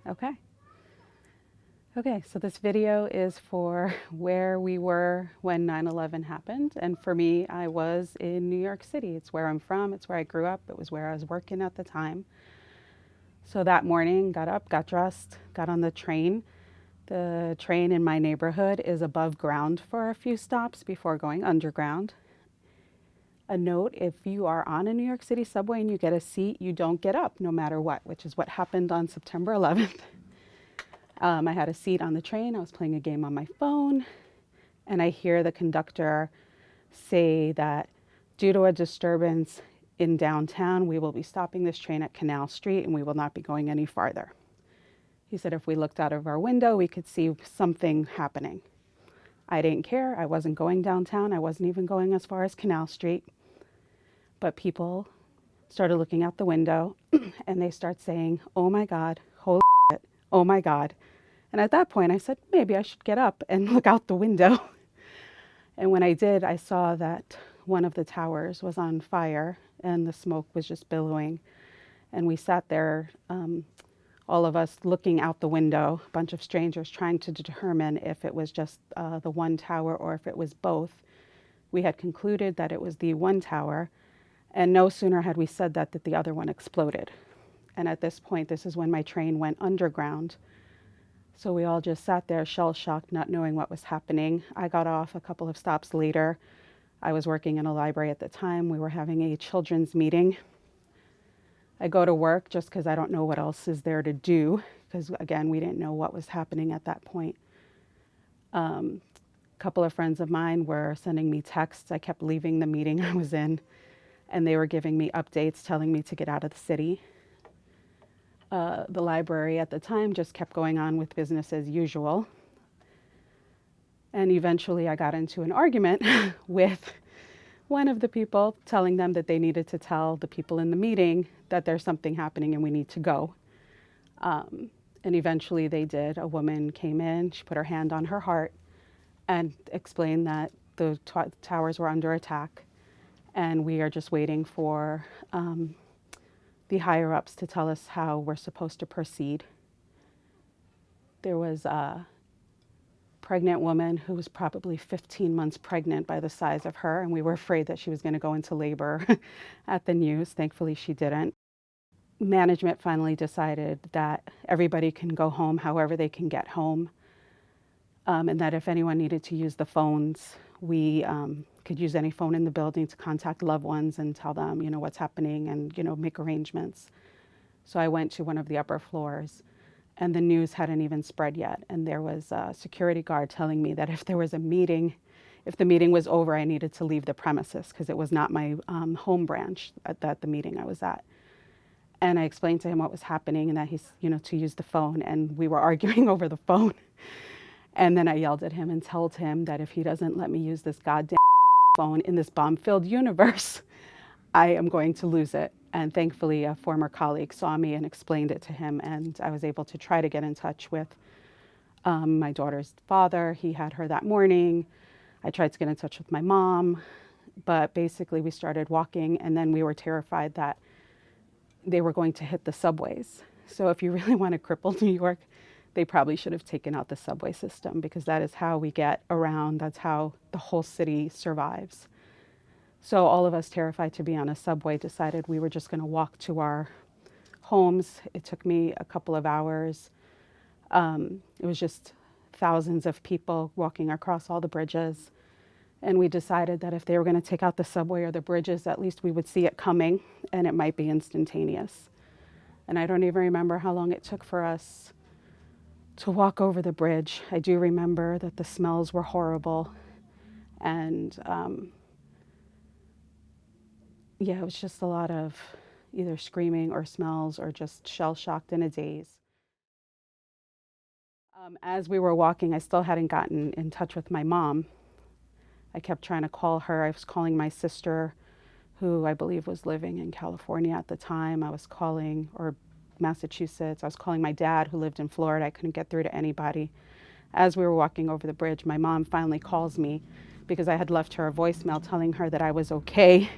Okay. Okay, so this video is for where we were when 9/11 happened. And for me, I was in New York City. It's where I'm from, it's where I grew up, it was where I was working at the time. So that morning, got up, got dressed, got on the train. The train in my neighborhood is above ground for a few stops before going underground. A note, if you are on a New York City subway and you get a seat, you don't get up no matter what, which is what happened on September 11th. I had a seat on the train. I was playing a game on my phone, and I hear the conductor say that due to a disturbance in downtown, we will be stopping this train at Canal Street and we will not be going any farther. He said if we looked out of our window, we could see something happening. I didn't care. I wasn't going downtown. I wasn't even going as far as Canal Street. But people started looking out the window and they start saying, "Oh my God, holy shit, oh my God." And at that point, I said, maybe I should get up and look out the window. And when I did, I saw that one of the towers was on fire and the smoke was just billowing. And we sat there, all of us looking out the window, a bunch of strangers trying to determine if it was just the one tower or if it was both. We had concluded that it was the one tower. And no sooner had we said that the other one exploded. And at this point, this is when my train went underground. So we all just sat there shell-shocked, not knowing what was happening. I got off a couple of stops later. I was working in a library at the time. We were having a children's meeting. I go to work just because I don't know what else is there to do, because again, we didn't know what was happening at that point. A couple of friends of mine were sending me texts. I kept leaving the meeting I was in, and they were giving me updates telling me to get out of the city. The library at the time just kept going on with business as usual. And eventually I got into an argument with one of the people, telling them that they needed to tell the people in the meeting that there's something happening and we need to go. And eventually they did. A woman came in, she put her hand on her heart and explained that the towers were under attack. And we are just waiting for the higher ups to tell us how we're supposed to proceed. There was a pregnant woman who was probably 15 months pregnant by the size of her, and we were afraid that she was going to go into labor at the news. Thankfully, she didn't. Management finally decided that everybody can go home however they can get home, and that if anyone needed to use the phones, we could use any phone in the building to contact loved ones and tell them, what's happening and, make arrangements. So I went to one of the upper floors, and the news hadn't even spread yet. And there was a security guard telling me that if there was a meeting, if the meeting was over, I needed to leave the premises because it was not my home branch at the meeting I was at. And I explained to him what was happening and that he's, to use the phone. And we were arguing over the phone. And then I yelled at him and told him that if he doesn't let me use this goddamn phone in this bomb-filled universe, I am going to lose it. And thankfully, a former colleague saw me and explained it to him, and I was able to try to get in touch with my daughter's father. He had her that morning. I tried to get in touch with my mom, but basically we started walking, and then we were terrified that they were going to hit the subways. So if you really want to cripple New York, they probably should have taken out the subway system, because that is how we get around. That's how the whole city survives. So all of us, terrified to be on a subway, decided we were just going to walk to our homes. It took me a couple of hours. It was just thousands of people walking across all the bridges. And we decided that if they were going to take out the subway or the bridges, at least we would see it coming, and it might be instantaneous. And I don't even remember how long it took for us to walk over the bridge. I do remember that the smells were horrible. And yeah, it was just a lot of either screaming or smells or just shell-shocked in a daze. As we were walking, I still hadn't gotten in touch with my mom. I kept trying to call her. I was calling my sister, who I believe was living in California at the time. I was calling, or Massachusetts. I was calling my dad, who lived in Florida. I couldn't get through to anybody. As we were walking over the bridge, my mom finally calls me because I had left her a voicemail telling her that I was okay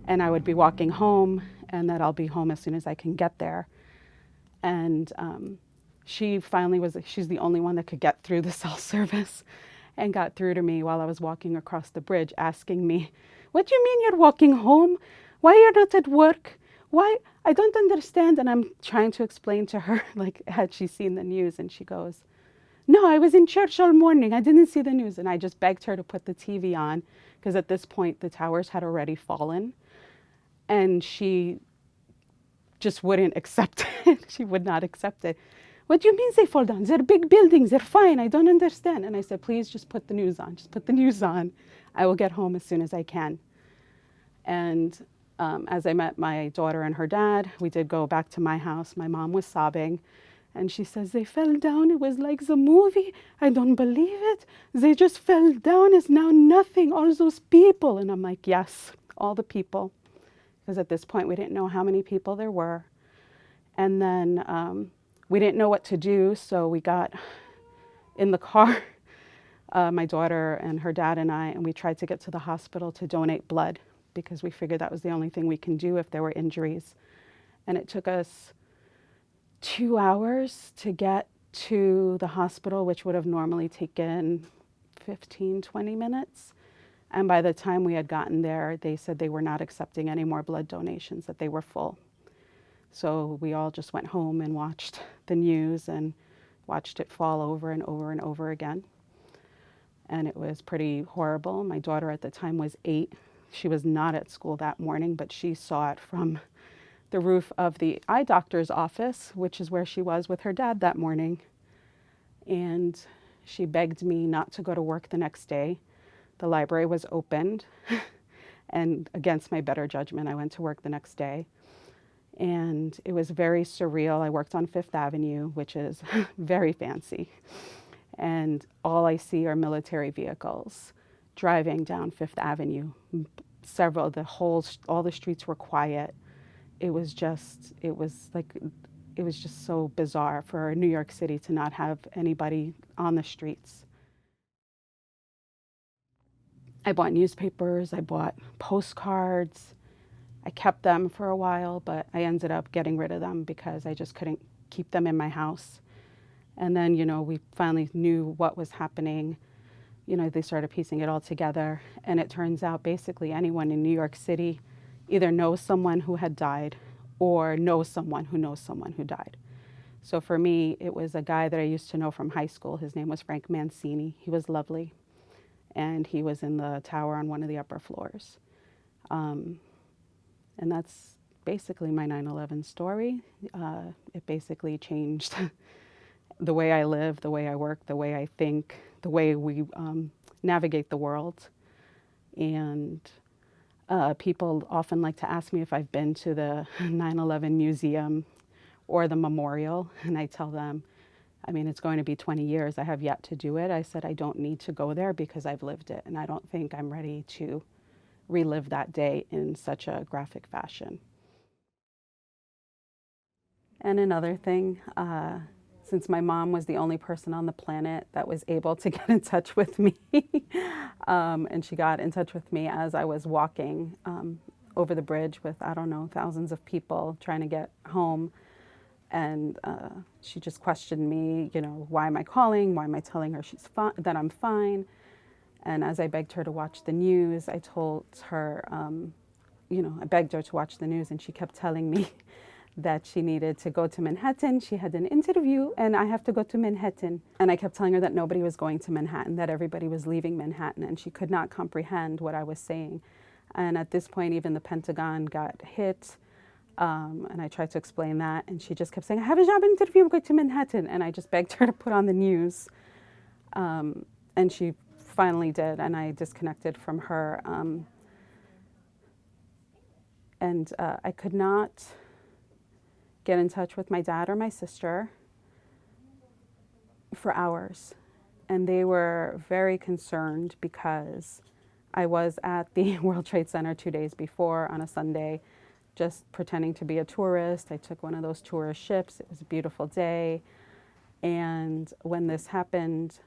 and I would be walking home and that I'll be home as soon as I can get there. And she finally she's the only one that could get through the cell service and got through to me while I was walking across the bridge asking me, "What do you mean you're walking home? Why you're not at work? Why? I don't understand." And I'm trying to explain to her, like, had she seen the news? And she goes, "No, I was in church all morning. I didn't see the news." And I just begged her to put the TV on because at this point the towers had already fallen. And she just wouldn't accept it. She would not accept it. "What do you mean they fall down? They're big buildings. They're fine. I don't understand." And I said, "Please just put the news on. Just put the news on. I will get home as soon as I can." And as I met my daughter and her dad, we did go back to my house. My mom was sobbing. And she says, "They fell down. It was like the movie. I don't believe it. They just fell down. It's now nothing. All those people." And I'm like, "Yes, all the people." Because at this point, we didn't know how many people there were. And then we didn't know what to do. So we got in the car, my daughter and her dad and I, and we tried to get to the hospital to donate blood because we figured that was the only thing we can do if there were injuries. And it took us 2 hours to get to the hospital, which would have normally taken 15, 20 minutes. And by the time we had gotten there, they said they were not accepting any more blood donations, that they were full. So we all just went home and watched the news and watched it fall over and over and over again. And it was pretty horrible. My daughter at the time was 8. She was not at school that morning, but she saw it from the roof of the eye doctor's office, which is where she was with her dad that morning. And she begged me not to go to work the next day. The library was opened, and against my better judgment, I went to work the next day. And it was very surreal. I worked on Fifth Avenue, which is very fancy. And all I see are military vehicles driving down Fifth Avenue. All the streets were quiet. It was just so bizarre for New York City to not have anybody on the streets. I bought newspapers, I bought postcards. I kept them for a while, but I ended up getting rid of them because I just couldn't keep them in my house. And then, we finally knew what was happening. They started piecing it all together. And it turns out basically anyone in New York City either knows someone who had died or knows someone who died. So for me, it was a guy that I used to know from high school. His name was Frank Mancini. He was lovely. And he was in the tower on one of the upper floors. And that's basically my 9/11 story. It basically changed the way I live, the way I work, the way I think, the way we navigate the world. And people often like to ask me if I've been to the 9/11 museum or the memorial. And I tell them, it's going to be 20 years. I have yet to do it. I said, I don't need to go there because I've lived it. And I don't think I'm ready to relive that day in such a graphic fashion. And another thing, since my mom was the only person on the planet that was able to get in touch with me, and she got in touch with me as I was walking over the bridge with, thousands of people trying to get home. And she just questioned me, why am I calling? Why am I telling her that I'm fine? And as I begged her to watch the news, I told her, I begged her to watch the news, and she kept telling me that she needed to go to Manhattan. She had an interview, and I have to go to Manhattan. And I kept telling her that nobody was going to Manhattan, that everybody was leaving Manhattan, and she could not comprehend what I was saying. And at this point, even the Pentagon got hit, and I tried to explain that, and she just kept saying, "I have a job interview, I'm going to Manhattan." And I just begged her to put on the news, and she finally did, and I disconnected from her. And I could not get in touch with my dad or my sister for hours. And they were very concerned because I was at the World Trade Center 2 days before on a Sunday, just pretending to be a tourist. I took one of those tourist ships. It was a beautiful day. And when this happened,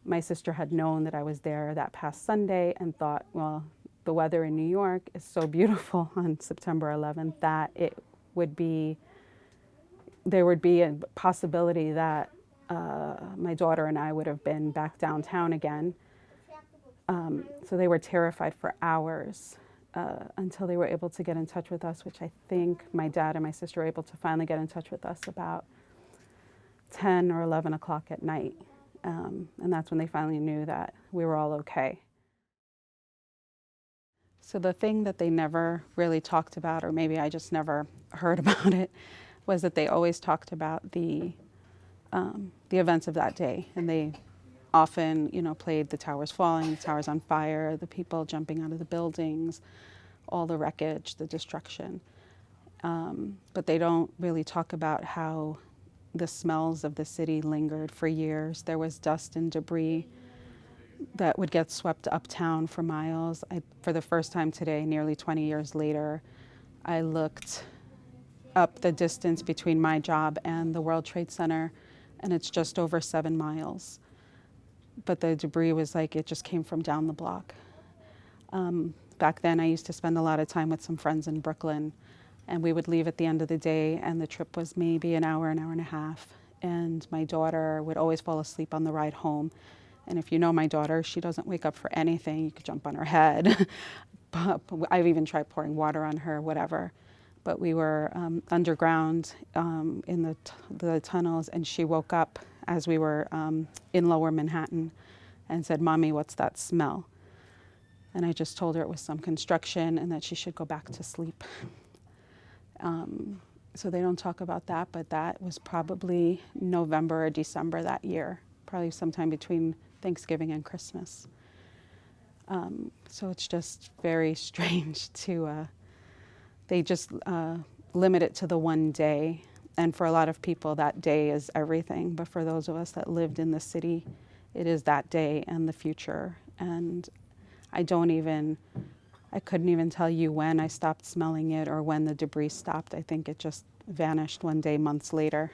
my sister had known that I was there that past Sunday and thought, well, the weather in New York is so beautiful on September 11th that it would be there would be a possibility that my daughter and I would have been back downtown again. So they were terrified for hours until they were able to get in touch with us, which I think my dad and my sister were able to finally get in touch with us about 10 or 11 o'clock at night. And that's when they finally knew that we were all okay. So the thing that they never really talked about, or maybe I just never heard about it, was that they always talked about the events of that day. And they often, played the towers falling, the towers on fire, the people jumping out of the buildings, all the wreckage, the destruction. But they don't really talk about how the smells of the city lingered for years. There was dust and debris that would get swept uptown for miles. For the first time today, nearly 20 years later, I looked up the distance between my job and the World Trade Center, and it's just over 7 miles. But the debris was like it just came from down the block. Back then, I used to spend a lot of time with some friends in Brooklyn, and we would leave at the end of the day, and the trip was maybe an hour and a half. And my daughter would always fall asleep on the ride home. And if you know my daughter, she doesn't wake up for anything. You could jump on her head. But I've even tried pouring water on her, whatever. But we were underground in the tunnels, and she woke up as we were in Lower Manhattan and said, "Mommy, what's that smell?" And I just told her it was some construction and that she should go back to sleep. So they don't talk about that, but that was probably November or December that year, probably sometime between Thanksgiving and Christmas. So it's just very strange to, they just limit it to the one day. And for a lot of people, that day is everything. But for those of us that lived in the city, it is that day and the future. And I couldn't even tell you when I stopped smelling it or when the debris stopped. I think it just vanished one day, months later.